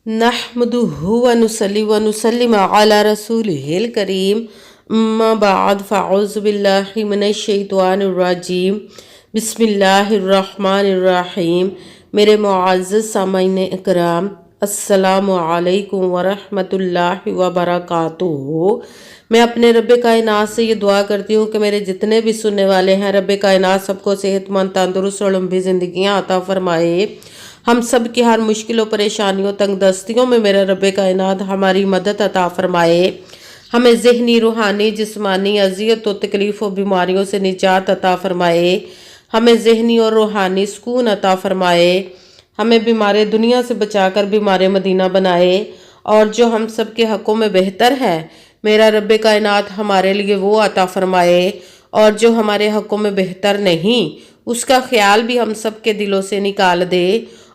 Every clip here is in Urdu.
نحمدہ ونصلی ونسلم علی رسولہ الکریم اما بعد فاعوذ باللہ من الشیطان الرجیم بسم اللہ الرحمن الرحیم۔ میرے معزز سامعین اکرام، السلام علیکم ورحمۃ اللہ وبرکاتہ۔ میں اپنے رب کائنات سے یہ دعا کرتی ہوں کہ میرے جتنے بھی سننے والے ہیں، رب کائنات سب کو صحت مند، تندرست اور لمبی زندگیاں عطا فرمائے۔ ہم سب کی ہر مشکل و پریشانیوں، تنگ دستیوں میں میرا رب کائنات ہماری مدد عطا فرمائے۔ ہمیں ذہنی، روحانی، جسمانی اذیت و تکلیف و بیماریوں سے نجات عطا فرمائے۔ ہمیں ذہنی اور روحانی سکون عطا فرمائے۔ ہمیں بیمار دنیا سے بچا کر بیمار مدینہ بنائے، اور جو ہم سب کے حقوں میں بہتر ہے میرا رب کائنات ہمارے لیے وہ عطا فرمائے، اور جو ہمارے حقوں میں بہتر نہیں اس کا خیال بھی ہم سب کے دلوں سے نکال دے،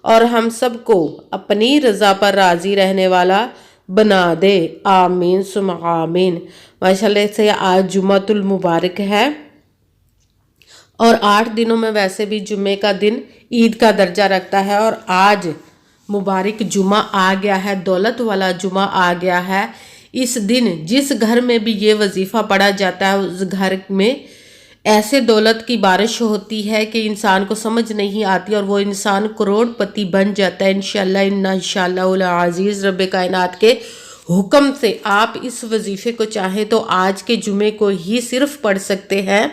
اور ہم سب کو اپنی رضا پر راضی رہنے والا بنا دے۔ آمین ثم آمین۔ ماشاءاللہ سے آج جمعۃ المبارک ہے، اور 8 دنوں میں ویسے بھی جمعے کا دن عید کا درجہ رکھتا ہے، اور آج مبارک جمعہ آ گیا ہے، دولت والا جمعہ آ گیا ہے۔ اس دن جس گھر میں بھی یہ وظیفہ پڑھا جاتا ہے اس گھر میں ایسے دولت کی بارش ہوتی ہے کہ انسان کو سمجھ نہیں آتی، اور وہ انسان کروڑ پتی بن جاتا ہے انشاءاللہ انشاءاللہ العزیز۔ رب کائنات کے حکم سے آپ اس وظیفے کو چاہیں تو آج کے جمعے کو ہی صرف پڑھ سکتے ہیں،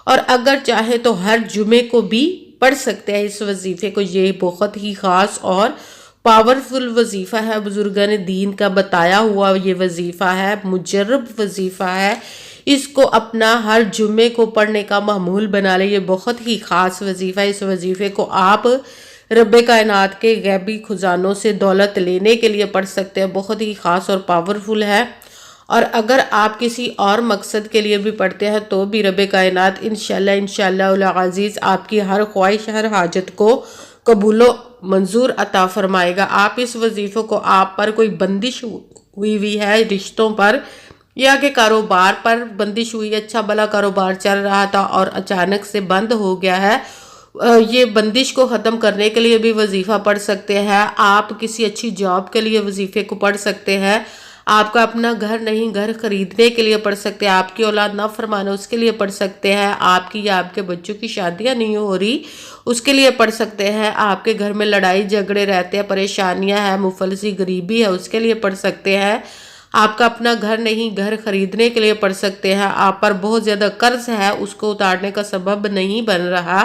اور اگر چاہیں تو ہر جمعے کو بھی پڑھ سکتے ہیں اس وظیفے کو۔ یہ بہت ہی خاص اور پاورفل وظیفہ ہے، بزرگان دین کا بتایا ہوا یہ وظیفہ ہے، مجرب وظیفہ ہے۔ اس کو اپنا ہر جمعے کو پڑھنے کا معمول بنا لے، یہ بہت ہی خاص وظیفہ ہے۔ اس وظیفے کو آپ رب کائنات کے غیبی خزانوں سے دولت لینے کے لیے پڑھ سکتے ہیں، بہت ہی خاص اور پاورفل ہے۔ اور اگر آپ کسی اور مقصد کے لیے بھی پڑھتے ہیں تو بھی رب کائنات انشاءاللہ انشاءاللہ العزیز آپ کی ہر خواہش، ہر حاجت کو قبول و منظور عطا فرمائے گا۔ آپ اس وظیفے کو آپ پر کوئی بندش ہوئی ہے رشتوں پر یا کہ کاروبار پر بندش ہوئی، اچھا بھلا کاروبار چل رہا تھا اور اچانک سے بند ہو گیا ہے، یہ بندش کو ختم کرنے کے لیے بھی وظیفہ پڑھ سکتے ہیں۔ آپ کسی اچھی جاب کے لیے وظیفے کو پڑھ سکتے ہیں۔ آپ کا اپنا گھر نہیں، گھر خریدنے کے لیے پڑھ سکتے ہیں۔ آپ کی اولاد نافرمان ہے اس کے لیے پڑھ سکتے ہیں۔ آپ کی یا آپ کے بچوں کی شادیاں نہیں ہو رہی اس کے لیے پڑھ سکتے ہیں۔ آپ کے گھر میں لڑائی جھگڑے رہتے ہیں، پریشانیاں ہیں، مفلسی غریبی ہے اس کے لیے پڑھ سکتے ہیں۔ آپ کا اپنا گھر نہیں، گھر خریدنے کے لیے پڑھ سکتے ہیں۔ آپ پر بہت زیادہ قرض ہے، اس کو اتارنے کا سبب نہیں بن رہا،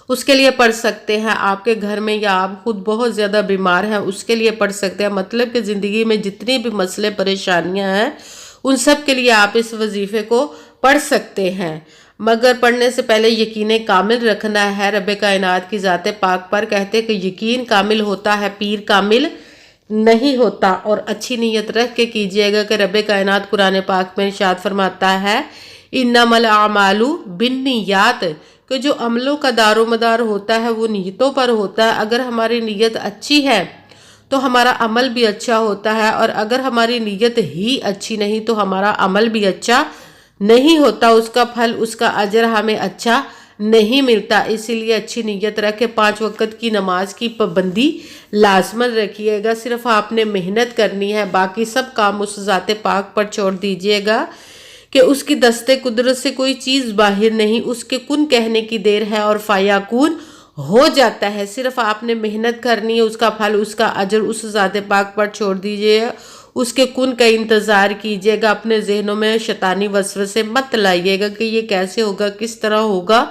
اس کے لیے پڑھ سکتے ہیں۔ آپ کے گھر میں یا آپ خود بہت زیادہ بیمار ہیں اس کے لیے پڑھ سکتے ہیں۔ مطلب کہ زندگی میں جتنی بھی مسئلے پریشانیاں ہیں ان سب کے لیے آپ اس وظیفے کو پڑھ سکتے ہیں، مگر پڑھنے سے پہلے یقین کامل رکھنا ہے رب کائنات کی ذات پاک پر۔ کہتے کہ یقین کامل ہوتا ہے، پیر کامل نہیں ہوتا، اور اچھی نیت رکھ کے کیجئے گا کہ رب کائنات قرآن پاک میں ارشاد فرماتا ہے انما الاعمال بالنیات، کہ جو عملوں کا دار و مدار ہوتا ہے وہ نیتوں پر ہوتا ہے۔ اگر ہماری نیت اچھی ہے تو ہمارا عمل بھی اچھا ہوتا ہے، اور اگر ہماری نیت ہی اچھی نہیں تو ہمارا عمل بھی اچھا نہیں ہوتا، اس کا پھل، اس کا اجر ہمیں اچھا نہیں ملتا۔ اسی لیے اچھی نیت رکھے، 5 وقت کی نماز کی پابندی لازمن رکھیے گا۔ صرف آپ نے محنت کرنی ہے، باقی سب کام اس ذات پاک پر چھوڑ دیجیے گا کہ اس کی دست قدرت سے کوئی چیز باہر نہیں، اس کے کن کہنے کی دیر ہے اور فیکون ہو جاتا ہے۔ صرف آپ نے محنت کرنی ہے، اس کا پھل، اس کا اجر اس ذات پاک پر چھوڑ دیجیے، اس کے کن کا انتظار کیجیے گا۔ اپنے ذہنوں میں شیطانی وسوسے مت لائیے گا کہ یہ کیسے ہوگا، کس طرح ہوگا،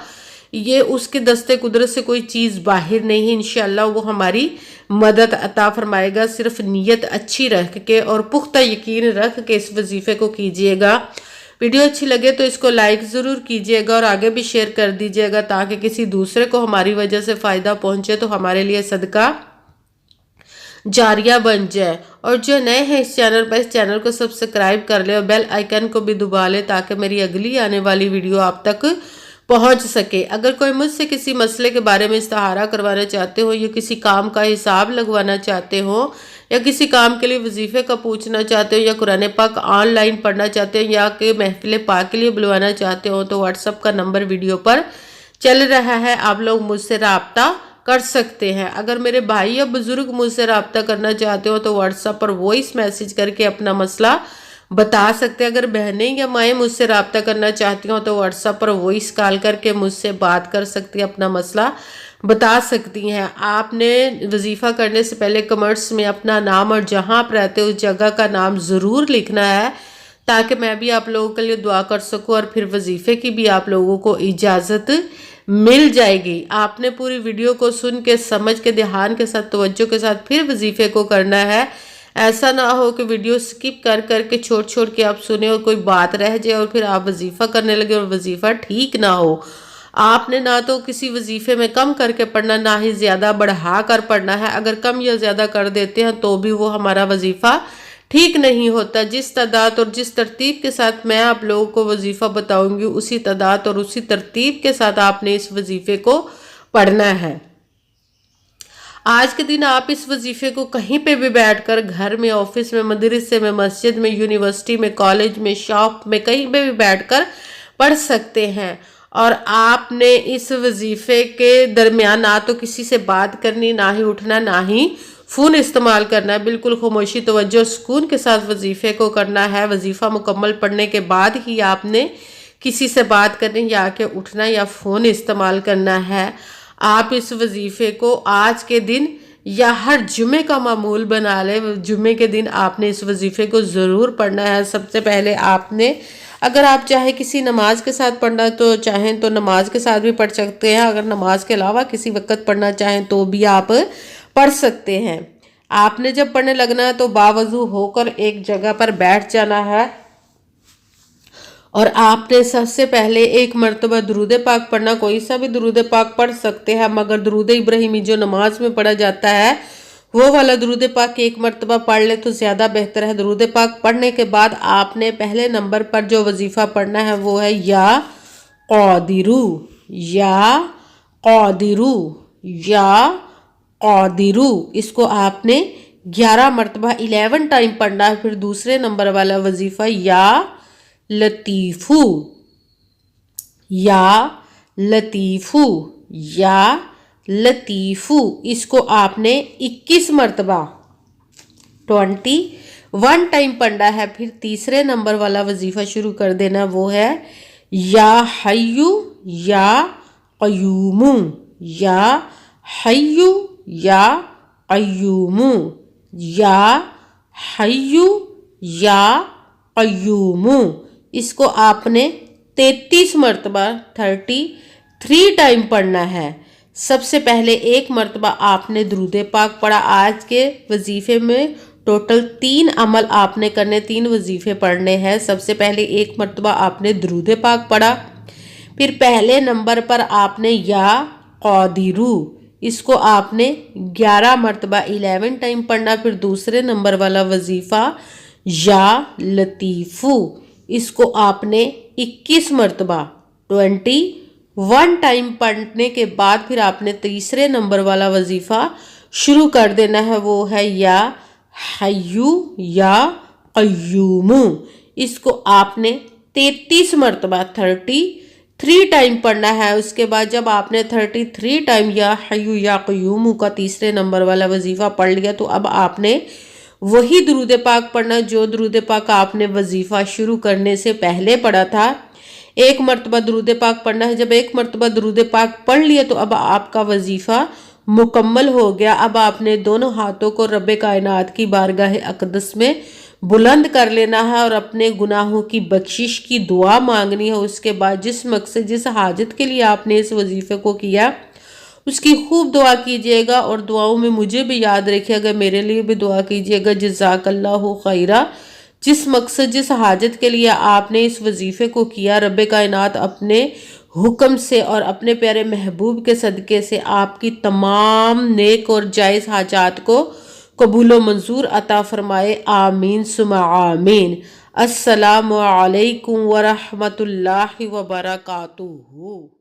یہ اس کی دست قدرت سے کوئی چیز باہر نہیں، انشاءاللہ وہ ہماری مدد عطا فرمائے گا۔ صرف نیت اچھی رکھ کے اور پختہ یقین رکھ کے اس وظیفے کو کیجیے گا۔ ویڈیو اچھی لگے تو اس کو لائک ضرور کیجیے گا، اور آگے بھی شیئر کر دیجیے گا تاکہ کسی دوسرے کو ہماری وجہ سے فائدہ پہنچے تو ہمارے لیے صدقہ جاریہ بن جائے۔ اور جو نئے ہیں اس چینل پر، اس چینل کو سبسکرائب کر لے اور بیل آئیکن کو بھی دبا لے تاکہ میری اگلی آنے والی ویڈیو آپ تک پہنچ سکے۔ اگر کوئی مجھ سے کسی مسئلے کے بارے میں استخارہ کروانا چاہتے ہو، یا کسی کام کا حساب لگوانا چاہتے ہو، یا کسی کام کے لیے وظیفے کا پوچھنا چاہتے ہو، یا قرآن پاک آن لائن پڑھنا چاہتے ہو، یا کہ محفل پاک کے لیے بلوانا چاہتے ہو، تو واٹس ایپ کا نمبر ویڈیو پر چل رہا ہے، آپ لوگ مجھ سے رابطہ کر سکتے ہیں۔ اگر میرے بھائی یا بزرگ مجھ سے رابطہ کرنا چاہتے ہو تو واٹس ایپ پر وائس میسیج کر کے اپنا مسئلہ بتا سکتے ہیں۔ اگر بہنیں یا مائیں مجھ سے رابطہ کرنا چاہتی ہوں تو واٹس ایپ پر وائس کال کر کے مجھ سے بات کر سکتی ہیں، اپنا مسئلہ بتا سکتی ہیں۔ آپ نے وظیفہ کرنے سے پہلے کمنٹس میں اپنا نام اور جہاں آپ رہتے ہو اس جگہ کا نام ضرور لکھنا ہے، تاکہ میں بھی آپ لوگوں کے لیے دعا کر سکوں، اور پھر وظیفے کی بھی آپ لوگوں کو اجازت مل جائے گی۔ آپ نے پوری ویڈیو کو سن کے سمجھ کے دھیان کے ساتھ توجہ کے ساتھ پھر وظیفے کو کرنا ہے۔ ایسا نہ ہو کہ ویڈیو سکپ کر کر کے چھوڑ کے آپ سنیں اور کوئی بات رہ جائے اور پھر آپ وظیفہ کرنے لگے اور وظیفہ ٹھیک نہ ہو۔ آپ نے نہ تو کسی وظیفے میں کم کر کے پڑھنا، نہ ہی زیادہ بڑھا کر پڑھنا ہے۔ اگر کم یا زیادہ کر دیتے ہیں تو بھی وہ ہمارا وظیفہ ٹھیک نہیں ہوتا۔ جس تعداد اور جس ترتیب کے ساتھ میں آپ لوگوں کو وظیفہ بتاؤں گی، اسی تعداد اور اسی ترتیب کے ساتھ آپ نے اس وظیفے کو پڑھنا ہے۔ آج کے دن آپ اس وظیفے کو کہیں پہ بھی بیٹھ کر، گھر میں، آفس میں، مدرسے میں، مسجد میں، یونیورسٹی میں، کالج میں، شاپ میں، کہیں پہ بھی بیٹھ کر پڑھ سکتے ہیں۔ اور آپ نے اس وظیفے کے درمیان نہ تو کسی سے بات کرنی، نہ ہی اٹھنا، نہ ہی فون استعمال کرنا ہے۔ بالکل خاموشی، توجہ اور سکون کے ساتھ وظیفے کو کرنا ہے۔ وظیفہ مکمل پڑھنے کے بعد ہی آپ نے کسی سے بات کرنی یا کہ اٹھنا یا فون استعمال کرنا ہے۔ آپ اس وظیفے کو آج کے دن یا ہر جمعے کا معمول بنا لیں۔ جمعے کے دن آپ نے اس وظیفے کو ضرور پڑھنا ہے۔ سب سے پہلے آپ نے، اگر آپ چاہے کسی نماز کے ساتھ پڑھنا تو چاہیں تو نماز کے ساتھ بھی پڑھ سکتے ہیں، اگر نماز کے علاوہ کسی وقت پڑھنا چاہیں تو بھی آپ پڑھ سکتے ہیں۔ آپ نے جب پڑھنے لگنا ہے تو باوضو ہو کر ایک جگہ پر بیٹھ جانا ہے، اور آپ نے سب سے پہلے ایک مرتبہ درود پاک پڑھنا۔ کوئی سا بھی درود پاک پڑھ سکتے ہیں، مگر درود ابراہیمی جو نماز میں پڑھا جاتا ہے وہ والا درود پاک ایک مرتبہ پڑھ لے تو زیادہ بہتر ہے۔ درود پاک پڑھنے کے بعد آپ نے پہلے نمبر پر جو وظیفہ پڑھنا ہے وہ ہے یا قادرو، یا قادرو، یا قادرو۔ اس کو آپ نے 11 مرتبہ 11 ٹائم پڑھنا ہے۔ پھر دوسرے نمبر والا وظیفہ یا لطیفو، یا لطیفو، یا لطیفو، اس کو آپ نے 21 مرتبہ 21 ٹائم پڑھنا ہے۔ پھر تیسرے نمبر والا وظیفہ شروع کر دینا، وہ ہے یا حیو، یا قیوم، یا حیو، یا قیوم، یا حیو، یا قیوم۔ اس کو آپ نے 33 مرتبہ 33 ٹائم پڑھنا ہے۔ سب سے پہلے ایک مرتبہ آپ نے درود پاک پڑھا۔ آج کے وظیفے میں ٹوٹل 3 عمل آپ نے کرنے، 3 وظیفے پڑھنے ہیں۔ سب سے پہلے ایک مرتبہ آپ نے درود پاک پڑھا، پھر پہلے نمبر پر آپ نے یا قادرو، اس کو آپ نے 11 مرتبہ 11 ٹائم پڑھنا۔ پھر دوسرے نمبر والا وظیفہ یا لطیفو، اس کو آپ نے 21 مرتبہ 21 ٹائم پڑھنے کے بعد پھر آپ نے تیسرے نمبر والا وظیفہ شروع کر دینا ہے، وہ ہے یا حیو، یا قیوم۔ اس کو آپ نے 33 مرتبہ 33 ٹائم پڑھنا ہے۔ اس کے بعد جب آپ نے 33 ٹائم یا حیو یا قیوم کا تیسرے نمبر والا وظیفہ پڑھ لیا تو اب آپ نے وہی درود پاک پڑھنا جو درود پاک آپ نے وظیفہ شروع کرنے سے پہلے پڑھا تھا۔ ایک مرتبہ درود پاک پڑھنا ہے۔ جب ایک مرتبہ درود پاک پڑھ لیا تو اب آپ کا وظیفہ مکمل ہو گیا۔ اب آپ نے دونوں ہاتھوں کو رب کائنات کی بارگاہ اقدس میں بلند کر لینا ہے اور اپنے گناہوں کی بخشش کی دعا مانگنی ہے۔ اس کے بعد جس مقصد، جس حاجت کے لیے آپ نے اس وظیفے کو کیا اس کی خوب دعا کیجئے گا، اور دعاؤں میں مجھے بھی یاد رکھیے گا، میرے لیے بھی دعا کیجئے گا۔ جزاک اللہ خیرہ۔ جس مقصد، جس حاجت کے لیے آپ نے اس وظیفے کو کیا، رب کائنات اپنے حکم سے اور اپنے پیارے محبوب کے صدقے سے آپ کی تمام نیک اور جائز حاجات کو قبول و منظور عطا فرمائے۔ آمین ثم آمین۔ السلام علیکم ورحمۃ اللہ وبرکاتہ۔